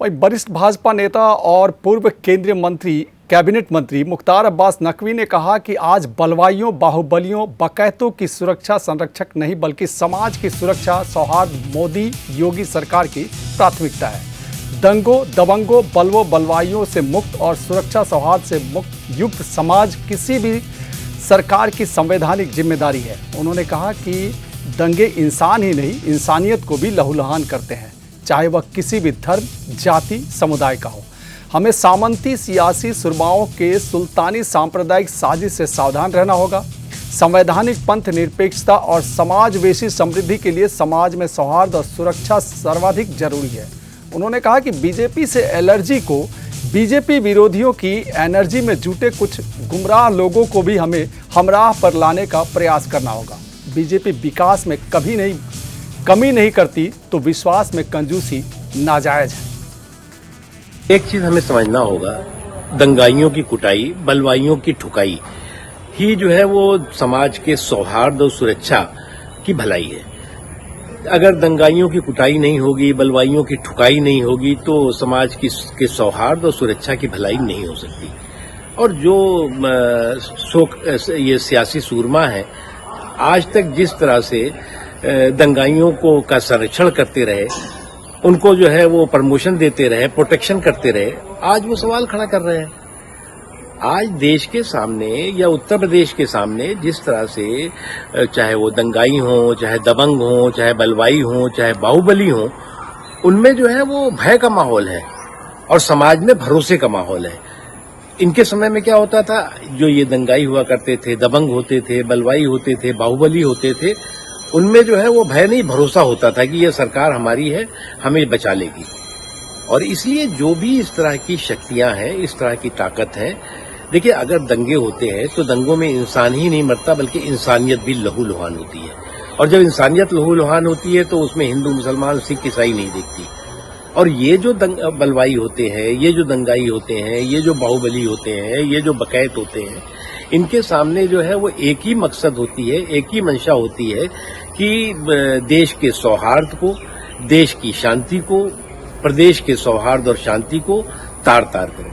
वहीं वरिष्ठ भाजपा नेता और पूर्व केंद्रीय मंत्री कैबिनेट मंत्री मुख्तार अब्बास नकवी ने कहा कि आज बलवाइयों, बाहुबलियों, बकैतों की सुरक्षा संरक्षक नहीं बल्कि समाज की सुरक्षा, सौहार्द मोदी योगी सरकार की प्राथमिकता है। दंगों, दबंगों, बलवों, बलवाइयों से मुक्त और सुरक्षा सौहार्द से मुक्त युक्त समाज किसी भी सरकार की संवैधानिक जिम्मेदारी है। उन्होंने कहा कि दंगे इंसान ही नहीं, इंसानियत को भी लहूलुहान करते हैं, चाहे वह किसी भी धर्म, जाति, समुदाय का हो। हमें सामंती सियासी सुरमाओं के सुल्तानी सांप्रदायिक साजिश से सावधान रहना होगा। संवैधानिक पंथ निरपेक्षता और समाजवेशी समृद्धि के लिए समाज में सौहार्द और सुरक्षा सर्वाधिक जरूरी है। उन्होंने कहा कि बीजेपी से एलर्जी को बीजेपी विरोधियों की एनर्जी में जुटे कुछ गुमराह लोगों को भी हमें हमराह पर लाने का प्रयास करना होगा। बीजेपी विकास में कभी कमी नहीं करती तो विश्वास में कंजूसी नाजायज है। एक चीज हमें समझना होगा, दंगाइयों की कुटाई, बलवाइयों की ठुकाई ही जो है वो समाज के सौहार्द और सुरक्षा की भलाई है। अगर दंगाइयों की कुटाई नहीं होगी, बलवाइयों की ठुकाई नहीं होगी तो समाज के सौहार्द और सुरक्षा की भलाई नहीं हो सकती। और जो ये सियासी सूरमा है, आज तक जिस तरह से दंगाइयों का संरक्षण करते रहे, उनको जो है वो प्रमोशन देते रहे, प्रोटेक्शन करते रहे, आज वो सवाल खड़ा कर रहे हैं। आज देश के सामने या उत्तर प्रदेश के सामने जिस तरह से चाहे वो दंगाई हो, चाहे दबंग हो, चाहे बलवाई हो, चाहे बाहुबली हो, उनमें जो है वो भय का माहौल है और समाज में भरोसे का माहौल है। इनके समय में क्या होता था, जो ये दंगाई हुआ करते थे, दबंग होते थे, बलवाई होते थे, बाहुबली होते थे, उनमें जो है वो भय नहीं, भरोसा होता था कि ये सरकार हमारी है, हमें बचा लेगी। और इसलिए जो भी इस तरह की शक्तियां हैं, इस तरह की ताकत है, देखिए अगर दंगे होते हैं तो दंगों में इंसान ही नहीं मरता बल्कि इंसानियत भी लहूलुहान होती है। और जब इंसानियत लहूलुहान होती है तो उसमें हिंदू, मुसलमान, सिख, ईसाई नहीं दिखती। और ये जो बलवाई होते हैं, ये जो दंगाई होते हैं, ये जो बाहुबली होते हैं, ये जो बकैत होते हैं, इनके सामने जो है वो एक ही मकसद होती है, एक ही मंशा होती है कि देश के सौहार्द को, देश की शांति को, प्रदेश के सौहार्द और शांति को तार तार करें।